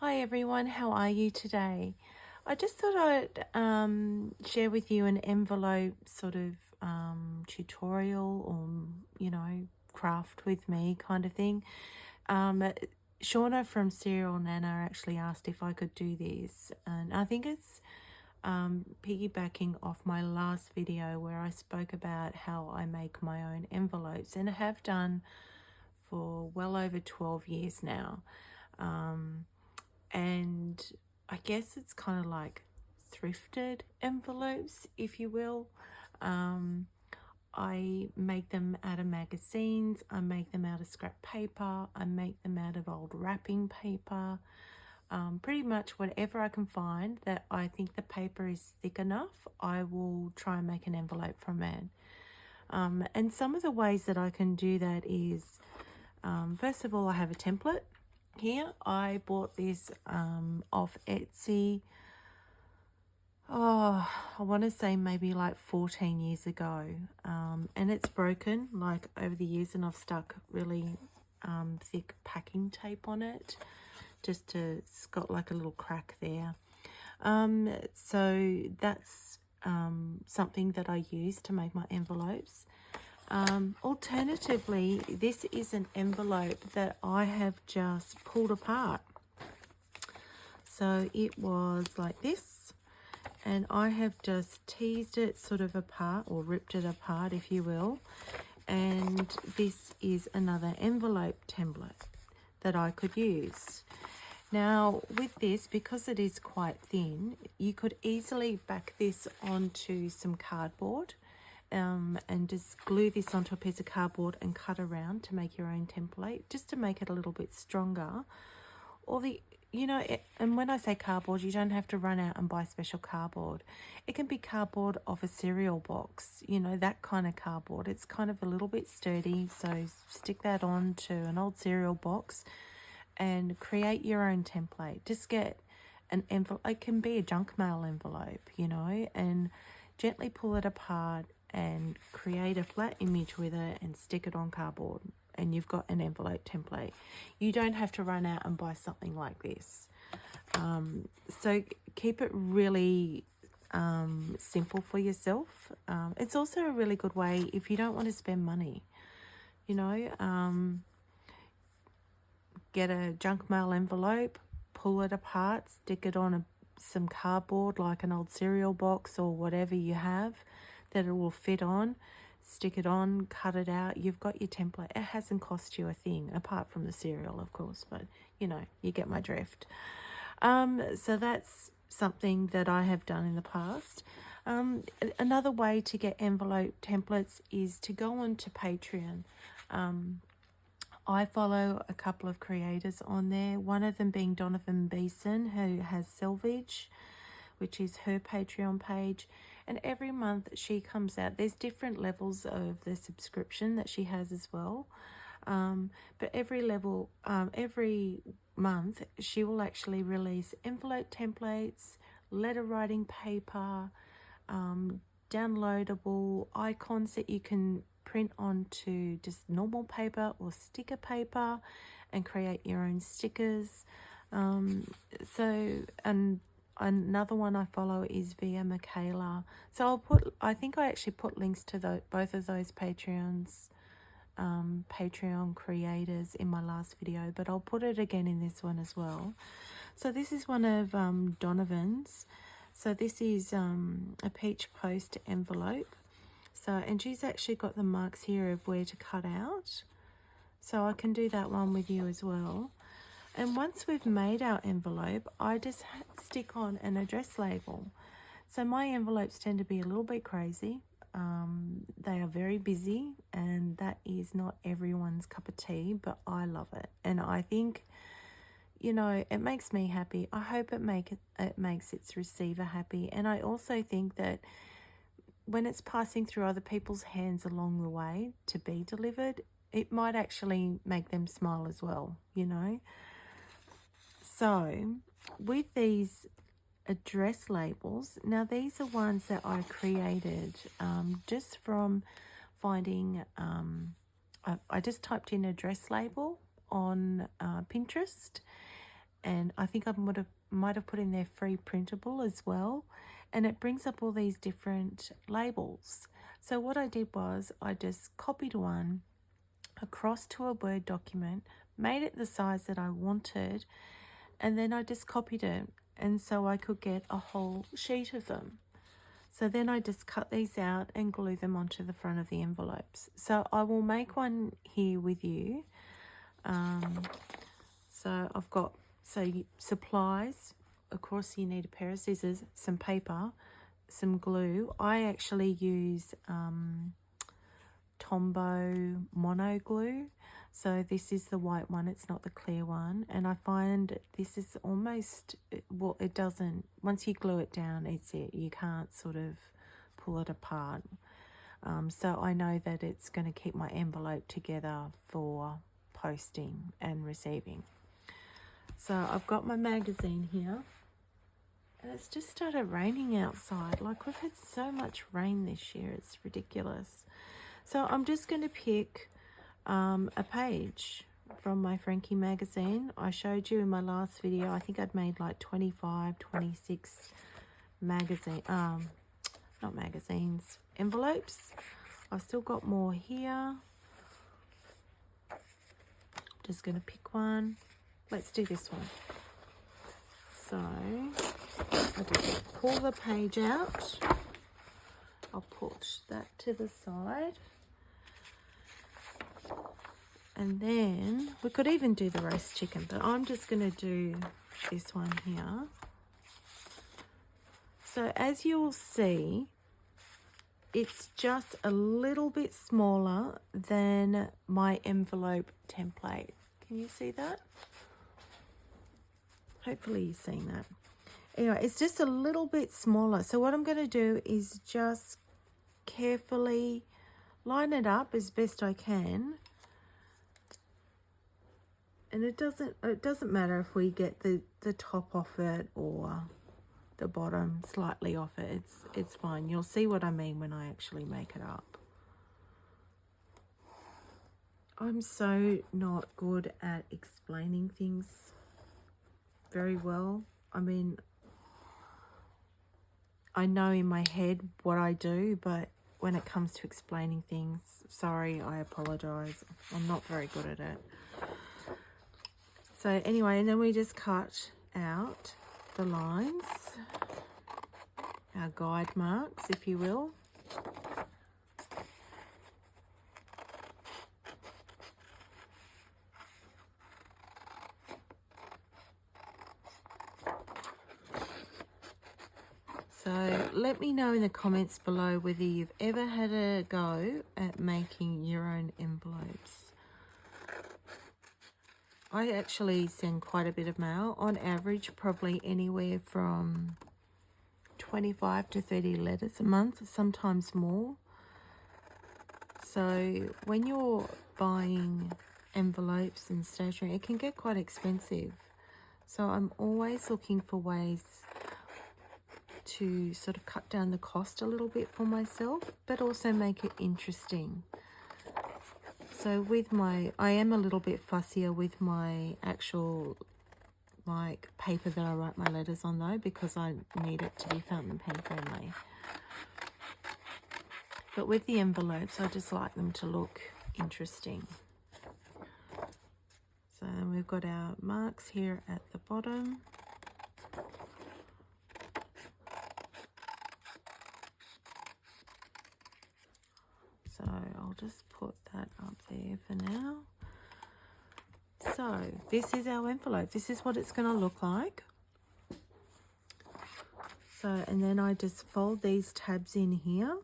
Hi everyone, how are you today? I just thought I'd share with you an envelope sort of tutorial or, craft with me kind of thing. Shauna from Serial Nana actually asked if I could do this, and I think it's piggybacking off my last video where I spoke about how I make my own envelopes, and I have done for well over 12 years now. And I guess it's kind of like thrifted envelopes, if you will. I make them out of magazines, I make them out of scrap paper, I make them out of old wrapping paper, pretty much whatever I can find that I think the paper is thick enough, I will try and make an envelope from it. And some of the ways that I can do that is, first of all, I have a template here. I bought this off Etsy. I want to say maybe like 14 years ago. And it's broken like over the years, and I've stuck really thick packing tape on it it's got like a little crack there. So that's something that I use to make my envelopes. Alternatively, this is an envelope that I have just pulled apart. So it was like this, and I have just teased it sort of apart, or ripped it apart if you will, and this is another envelope template that I could use. Now with this, because it is quite thin, you could easily back this onto some cardboard and just glue this onto a piece of cardboard and cut around to make your own template, just to make it a little bit stronger. Or and when I say cardboard, you don't have to run out and buy special cardboard. It can be cardboard off a cereal box, that kind of cardboard. It's kind of a little bit sturdy, so stick that on to an old cereal box and create your own template. Just get an envelope. It can be a junk mail envelope, and gently pull it apart and create a flat image with it and stick it on cardboard, and you've got an envelope template. You don't have to run out and buy something like this. So keep it really simple for yourself. It's also a really good way if you don't want to spend money. Get a junk mail envelope, pull it apart, stick it on some cardboard like an old cereal box or whatever you have that it will fit on. Stick it on, cut it out. You've got your template. It hasn't cost you a thing, apart from the cereal, of course, but you get my drift. So that's something that I have done in the past. Another way to get envelope templates is to go on to Patreon. I follow a couple of creators on there, one of them being Donovan Beeson, who has Selvage, which is her Patreon page. And every month she comes out. There's different levels of the subscription that she has as well. But every month she will actually release envelope templates, letter writing paper, downloadable icons that you can print onto just normal paper or sticker paper and create your own stickers. And another one I follow is via Micaela. So I think I actually put links to both of those Patreon creators in my last video, but I'll put it again in this one as well. So this is one of Donovan's. So this is a peach post envelope. And she's actually got the marks here of where to cut out. So I can do that one with you as well. And once we've made our envelope, I just stick on an address label. So my envelopes tend to be a little bit crazy. They are very busy, and that is not everyone's cup of tea, but I love it. And I think, it makes me happy. I hope it makes its receiver happy. And I also think that when it's passing through other people's hands along the way to be delivered, it might actually make them smile as well, So with these address labels, now these are ones that I created just from finding, I just typed in address label on Pinterest, and I think I might have put in there free printable as well, and it brings up all these different labels. So what I did was I just copied one across to a Word document, made it the size that I wanted, and then I just copied it, and so I could get a whole sheet of them. So then I just cut these out and glue them onto the front of the envelopes. So I will make one here with you. So I've got supplies. Of course, you need a pair of scissors, some paper, some glue. I actually use Tombow Mono glue. So this is the white one, it's not the clear one. And I find this is almost, well, it doesn't, once you glue it down, it's it. You can't sort of pull it apart. So I know that it's going to keep my envelope together for posting and receiving. So I've got my magazine here. And it's just started raining outside. Like, we've had so much rain this year, it's ridiculous. So I'm just going to pick a page from my Frankie magazine. I showed you in my last video, I think I'd made like 25, 26 envelopes. I've still got more here. Just going to pick one. Let's do this one. So I just pull the page out. I'll put that to the side. And then we could even do the roast chicken, but I'm just going to do this one here. So as you'll see, it's just a little bit smaller than my envelope template. Can you see that? Hopefully you're seeing that. Anyway, it's just a little bit smaller. So what I'm going to do is just carefully line it up as best I can. And it doesn't matter if we get the top off it or the bottom slightly off it. It's fine. You'll see what I mean when I actually make it up. I'm so not good at explaining things very well. I mean, I know in my head what I do, but when it comes to explaining things, sorry, I apologize. I'm not very good at it. So anyway, and then we just cut out the lines, our guide marks, if you will. So let me know in the comments below whether you've ever had a go at making your own envelopes. I actually send quite a bit of mail. On average, probably anywhere from 25 to 30 letters a month, sometimes more. So when you're buying envelopes and stationery, it can get quite expensive. So I'm always looking for ways to sort of cut down the cost a little bit for myself, but also make it interesting. So with I am a little bit fussier with my actual like paper that I write my letters on though, because I need it to be fountain pen friendly. But with the envelopes, I just like them to look interesting. So then we've got our marks here at the bottom. So I'll just put that up there for now. So this is our envelope. This is what it's going to look like. So, and then I just fold these tabs in here.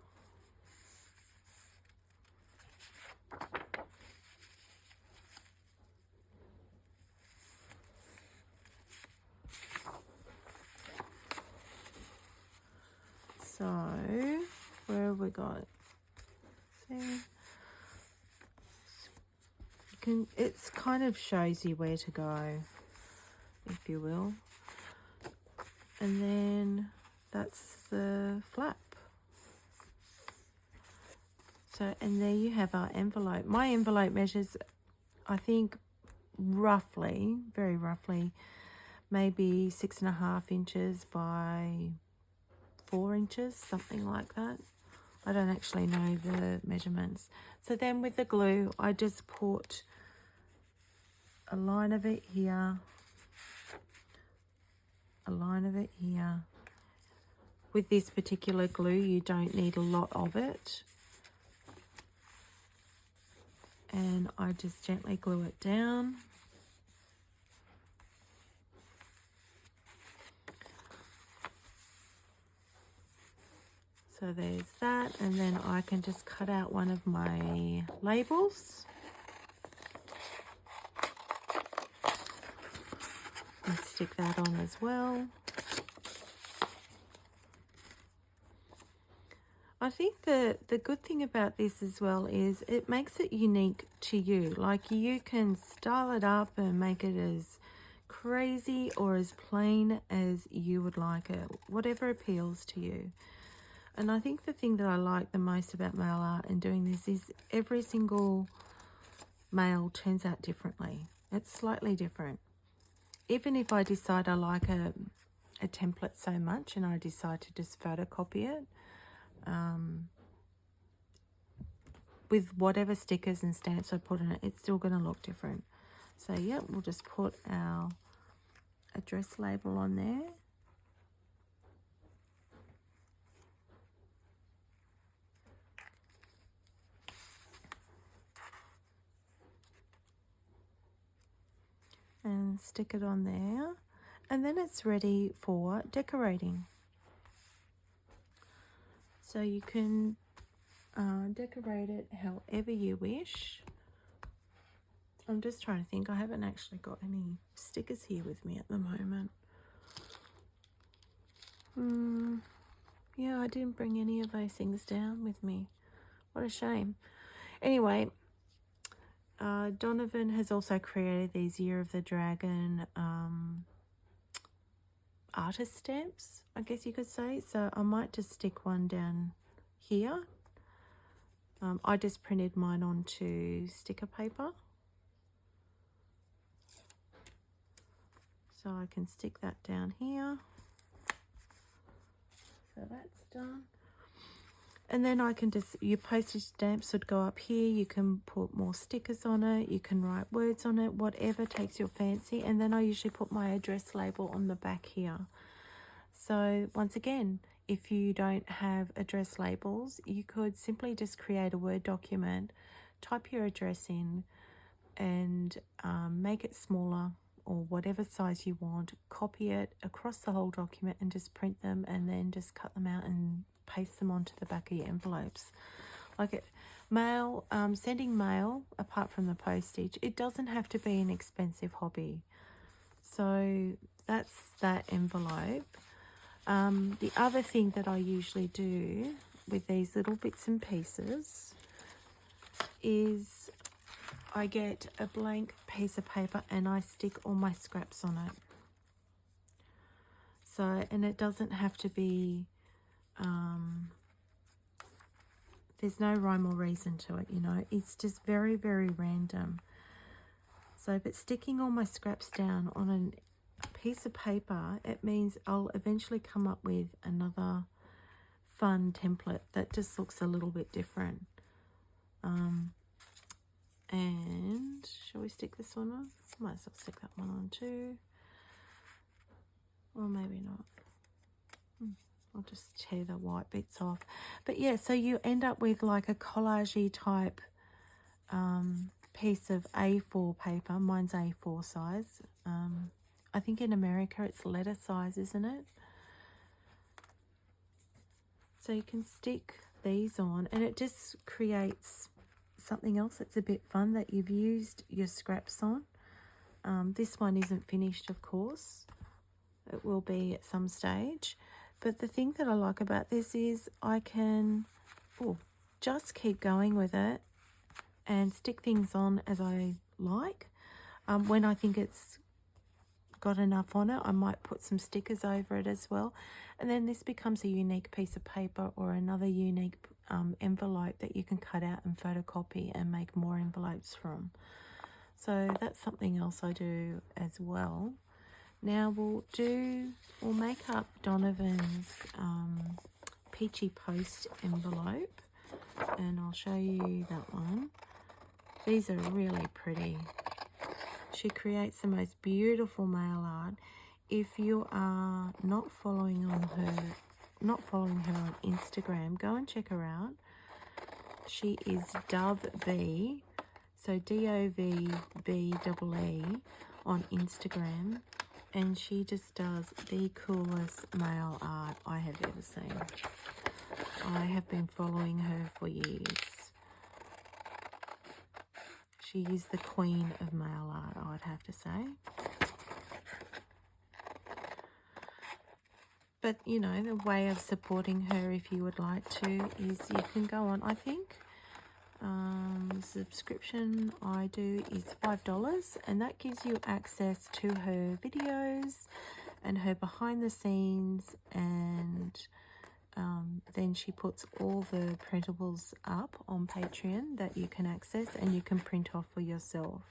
So, where have we got? See? It's kind of shows you where to go, if you will. And then that's the flap. So, and there you have our envelope. My envelope measures, I think, roughly, very roughly, maybe 6.5 inches by 4 inches, something like that. I don't actually know the measurements. So then with the glue, I just put a line of it here, a line of it here. With this particular glue, you don't need a lot of it. And I just gently glue it down. So there's that, and then I can just cut out one of my labels. And stick that on as well. I think the good thing about this as well is it makes it unique to you. Like, you can style it up and make it as crazy or as plain as you would like it, whatever appeals to you. And I think the thing that I like the most about mail art and doing this is every single mail turns out differently. It's slightly different. Even if I decide I like a template so much and I decide to just photocopy it, with whatever stickers and stamps I put in it, it's still going to look different. So yeah, we'll just put our address label on there. And stick it on there, and then it's ready for decorating. So you can decorate it however you wish. I'm just trying to think. I haven't actually got any stickers here with me at the moment. Yeah, I didn't bring any of those things down with me. What a shame. Anyway, Donovan has also created these Year of the Dragon artist stamps, I guess you could say. So I might just stick one down here. I just printed mine onto sticker paper. So I can stick that down here. So that's done. And then I can just, your postage stamps would go up here. You can put more stickers on it. You can write words on it, whatever takes your fancy. And then I usually put my address label on the back here. So once again, if you don't have address labels, you could simply just create a Word document, type your address in, and make it smaller or whatever size you want, copy it across the whole document and just print them, and then just cut them out and paste them onto the back of your envelopes. Like it, mail, sending mail, apart from the postage, it doesn't have to be an expensive hobby. So that's that envelope. The other thing that I usually do with these little bits and pieces is I get a blank piece of paper and I stick all my scraps on it. So, and it doesn't have to be, there's no rhyme or reason to it, you know. It's just very, very random. So, but sticking all my scraps down on a piece of paper, it means I'll eventually come up with another fun template that just looks a little bit different. And shall we stick this one on? Might as well stick that one on too. Or maybe not. I'll just tear the white bits off. But yeah, so you end up with like a collage-y type piece of A4 paper. Mine's A4 size. I think in America it's letter size, isn't it? So you can stick these on and it just creates something else that's a bit fun that you've used your scraps on. This one isn't finished, of course. It will be at some stage. But the thing that I like about this is I can just keep going with it and stick things on as I like. When I think it's got enough on it, I might put some stickers over it as well. And then this becomes a unique piece of paper or another unique envelope that you can cut out and photocopy and make more envelopes from. So that's something else I do as well. Now we'll make up Donovan's Peachy Post envelope, and I'll show you that one. These are really pretty. She creates the most beautiful mail art. If you are not following her on Instagram, go and check her out. She is Dove B, so DOVBEE on Instagram, and she just does the coolest mail art I have ever seen. I have been following her for years. She is the queen of mail art, I'd have to say. But, you know, the way of supporting her, if you would like to, is you can go on, I think, subscription I do is $5, and that gives you access to her videos and her behind the scenes, and then she puts all the printables up on Patreon that you can access and you can print off for yourself.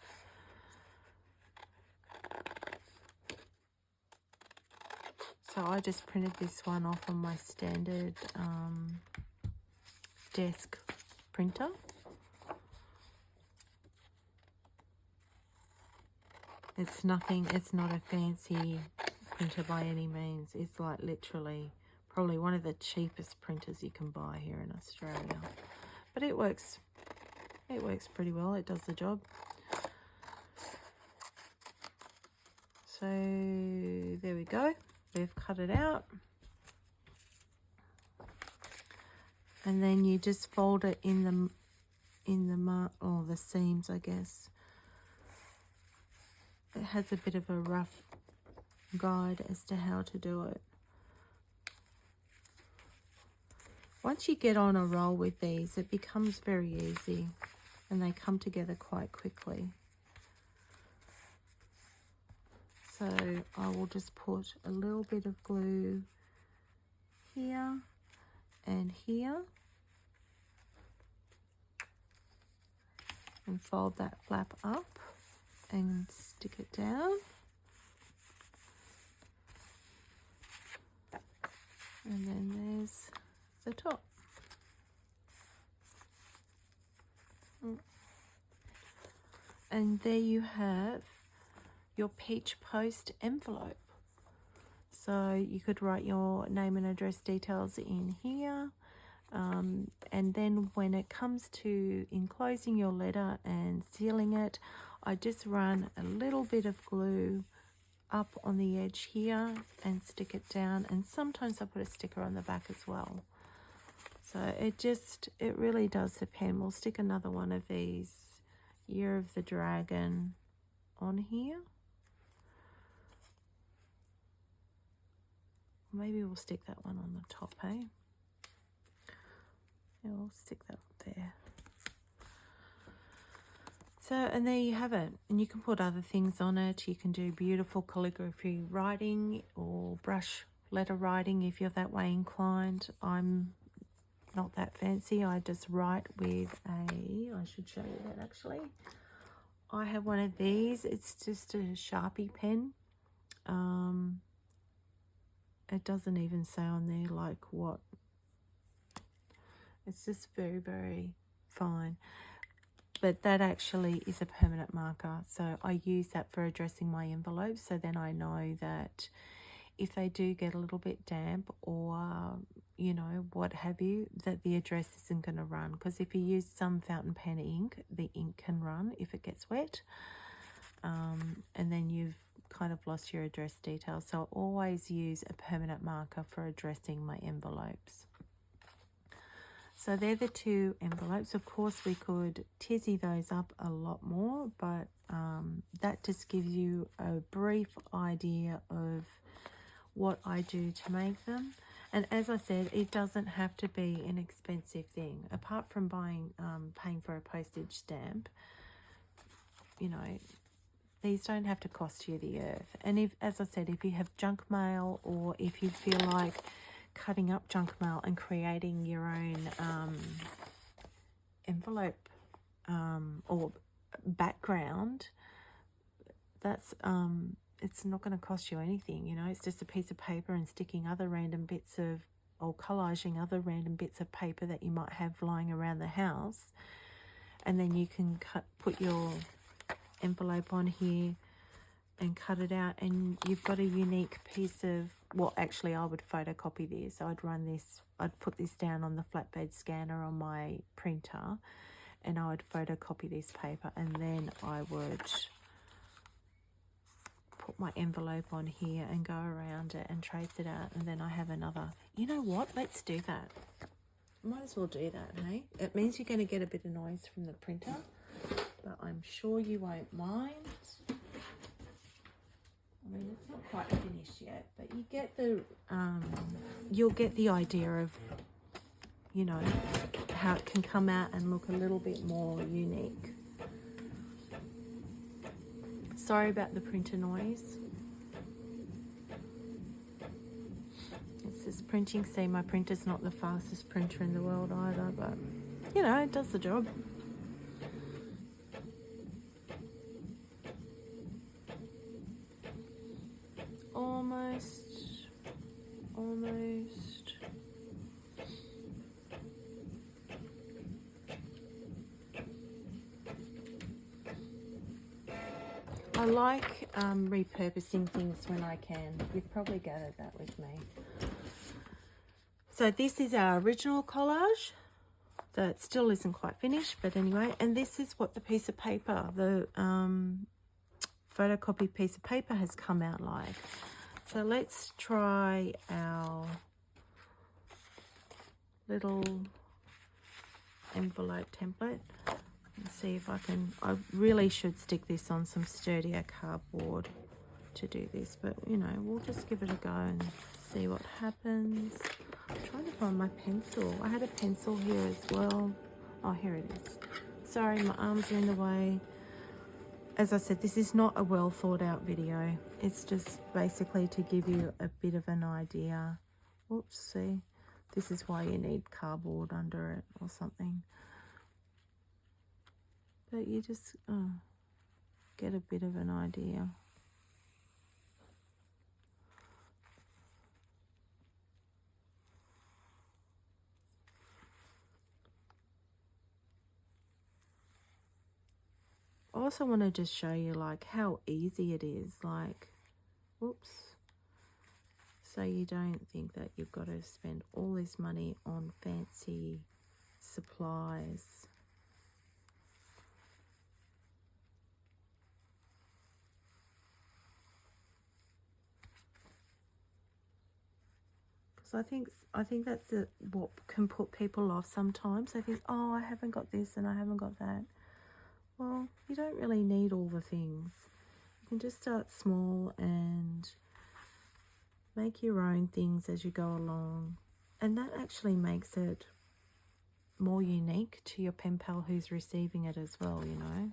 So I just printed this one off on my standard desk printer. It's nothing, it's not a fancy printer by any means. It's like literally probably one of the cheapest printers you can buy here in Australia. But it works pretty well. It does the job. So there we go. We've cut it out. And then you just fold it in the seams, I guess. It has a bit of a rough guide as to how to do it. Once you get on a roll with these, it becomes very easy and they come together quite quickly. So I will just put a little bit of glue here and here and fold that flap up and stick it down. And then there's the top. And there you have your Peach Post envelope. So you could write your name and address details in here. And then when it comes to enclosing your letter and sealing it, I just run a little bit of glue up on the edge here and stick it down, and sometimes I put a sticker on the back as well. So it really does depend. We'll stick another one of these Year of the Dragon on here. Maybe we'll stick that one on the top, eh? Yeah, we'll stick that there. So, and there you have it. And you can put other things on it. You can do beautiful calligraphy writing or brush letter writing if you're that way inclined. I'm not that fancy. I just write with I should show you that actually. I have one of these. It's just a Sharpie pen. It doesn't even say on there like what. It's just very, very fine. But that actually is a permanent marker. So I use that for addressing my envelopes. So then I know that if they do get a little bit damp or, you know, what have you, that the address isn't going to run. Because if you use some fountain pen ink, the ink can run if it gets wet. And then you've kind of lost your address details. So I always use a permanent marker for addressing my envelopes. So they're the two envelopes. Of course, we could tizzy those up a lot more, but that just gives you a brief idea of what I do to make them. And as I said, it doesn't have to be an expensive thing. Apart from paying for a postage stamp, you know, these don't have to cost you the earth. And if, as I said, if you have junk mail or if you feel like cutting up junk mail and creating your own envelope or background, that's it's not going to cost you anything, you know. It's just a piece of paper and sticking other random bits of, or collaging other random bits of paper that you might have lying around the house. And then you can put your envelope on here and cut it out, and you've got a unique piece of, well, actually I would photocopy this. I'd put this down on the flatbed scanner on my printer, and I would photocopy this paper, and then I would put my envelope on here and go around it and trace it out, and then I have another. You know what? Let's do that. Might as well do that, hey? It means you're going to get a bit of noise from the printer, but I'm sure you won't mind. I mean, it's not quite finished yet, but you get the, you'll get the idea of, you know, how it can come out and look a little bit more unique. Sorry about the printer noise. It's just printing. See, my printer's not the fastest printer in the world either, but, you know, it does the job. Almost. I like repurposing things when I can. You've probably gathered that with me. So this is our original collage that still isn't quite finished, but anyway, and this is what the piece of paper, the photocopied piece of paper has come out like. So let's try our little envelope template and see if I can. I really should stick this on some sturdier cardboard to do this, but you know, we'll just give it a go and see what happens. I'm trying to find my pencil. I had a pencil here as well. Oh, here it is. Sorry, my arms are in the way. As I said, this is not a well thought out video. It's just basically to give you a bit of an idea. Oops, see? This is why you need cardboard under it or something. But you just get a bit of an idea. I also want to just show you like how easy it is, like, whoops, so you don't think that you've got to spend all this money on fancy supplies. Because I think that's what can put people off sometimes. They think, oh, I haven't got this and I haven't got that. Well, you don't really need all the things. You can just start small and make your own things as you go along. And that actually makes it more unique to your pen pal who's receiving it as well, you know.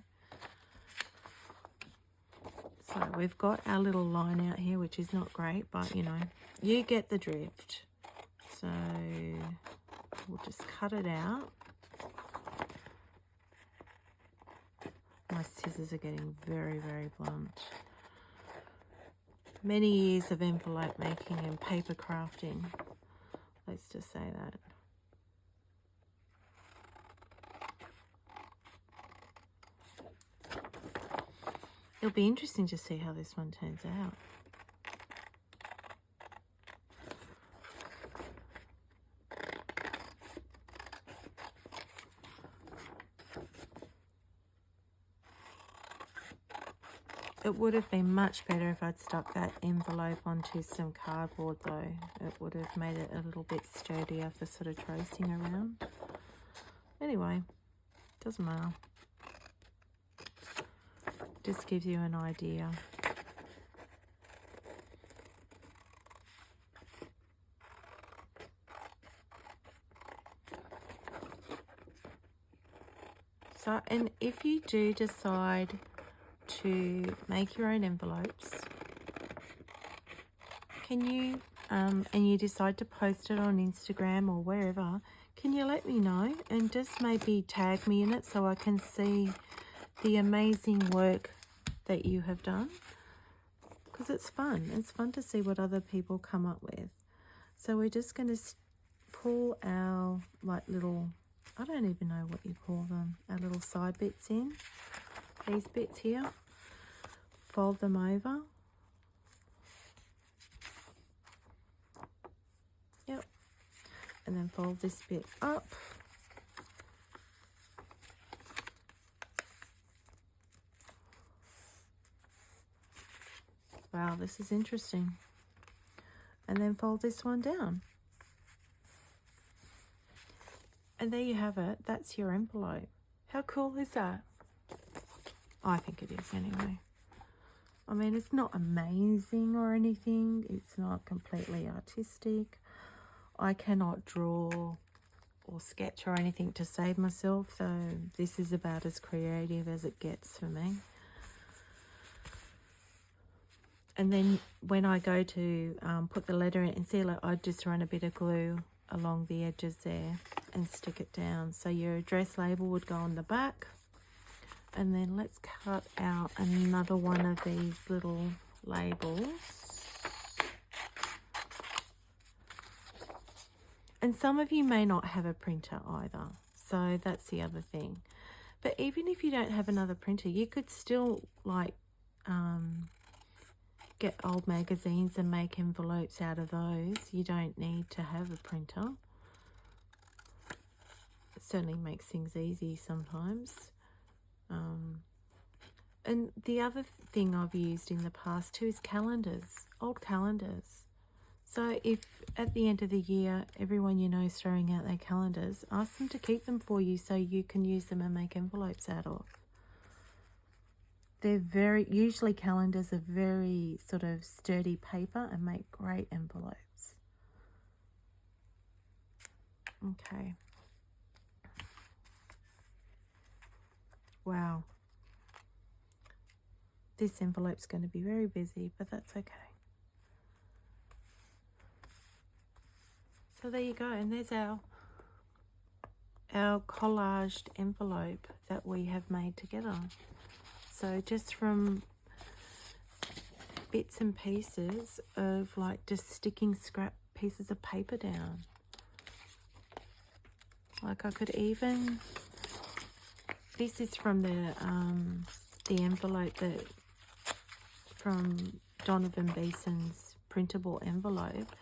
So we've got our little line out here, which is not great, but you know, you get the drift. So we'll just cut it out. My scissors are getting very, very blunt. Many years of envelope making and paper crafting. Let's just say that. It'll be interesting to see how this one turns out. It would have been much better if I'd stuck that envelope onto some cardboard though. It would have made it a little bit sturdier for sort of tracing around. Anyway, doesn't matter. Just gives you an idea. So, and if you do decide to make your own envelopes, can you, and you decide to post it on Instagram or wherever, can you let me know and just maybe tag me in it so I can see the amazing work that you have done? because it's fun. It's fun to see what other people come up with. So we're just going to pull our like little, I don't even know what you call them, our little side bits in. These bits here. Fold them over. Yep. And then fold this bit up. Wow, this is interesting. And then fold this one down. And there you have it. That's your envelope. How cool is that? I think it is anyway. I mean, it's not amazing or anything. It's not completely artistic. I cannot draw or sketch or anything to save myself, so this is about as creative as it gets for me. And then when I go to put the letter in and seal it, I just run a bit of glue along the edges there and stick it down. So your address label would go on the back. And then let's cut out another one of these little labels. And some of you may not have a printer either, so that's the other thing. But even if you don't have another printer, you could still like get old magazines and make envelopes out of those. You don't need to have a printer. It certainly makes things easy sometimes. And the other thing I've used in the past too is calendars, old calendars. So if at the end of the year, everyone you know is throwing out their calendars, ask them to keep them for you so you can use them and make envelopes out of. They're usually calendars are very sort of sturdy paper and make great envelopes. Okay. Wow. This envelope's going to be very busy, but that's okay. So there you go, and there's our collaged envelope that we have made together. So just from bits and pieces of like just sticking scrap pieces of paper down. Like I could even, this is from the envelope that from Donovan Beeson's printable envelope,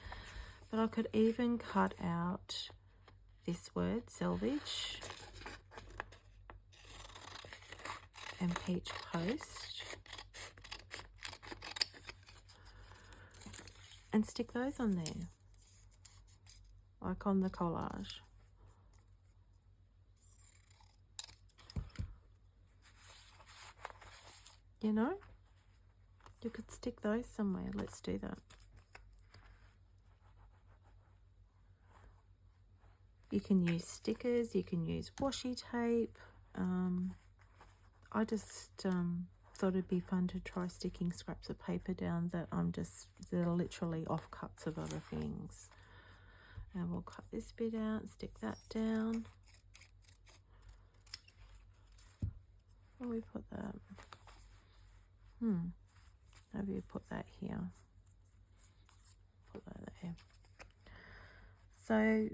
but I could even cut out this word, Selvage, and Peach Post, and stick those on there, like on the collage. You know? You could stick those somewhere. Let's do that. You can use stickers. You can use washi tape. I just thought it'd be fun to try sticking scraps of paper down that they're literally offcuts of other things. And we'll cut this bit out and stick that down. Where do we put that? Maybe we put that here. Put that there. So,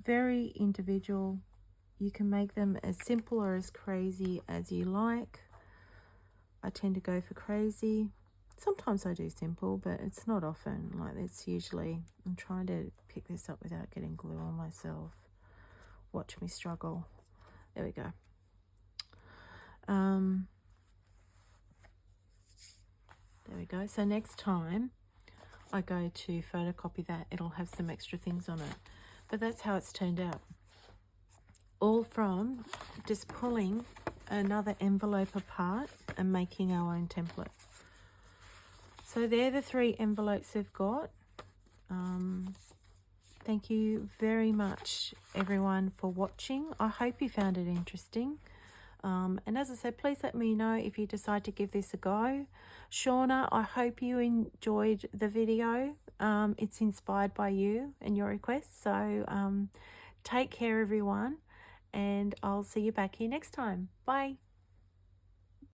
very individual. You can make them as simple or as crazy as you like. I tend to go for crazy. Sometimes I do simple, but it's not often. Like it's usually, I'm trying to pick this up without getting glue on myself. Watch me struggle. There we go. There we go. So next time I go to photocopy that, it'll have some extra things on it. But that's how it's turned out. All from just pulling another envelope apart and making our own template. So they're the 3 envelopes we've got. Thank you very much, everyone, for watching. I hope you found it interesting. And as I said, please let me know if you decide to give this a go. Shauna, I hope you enjoyed the video. It's inspired by you and your requests. So take care, everyone, and I'll see you back here next time. Bye.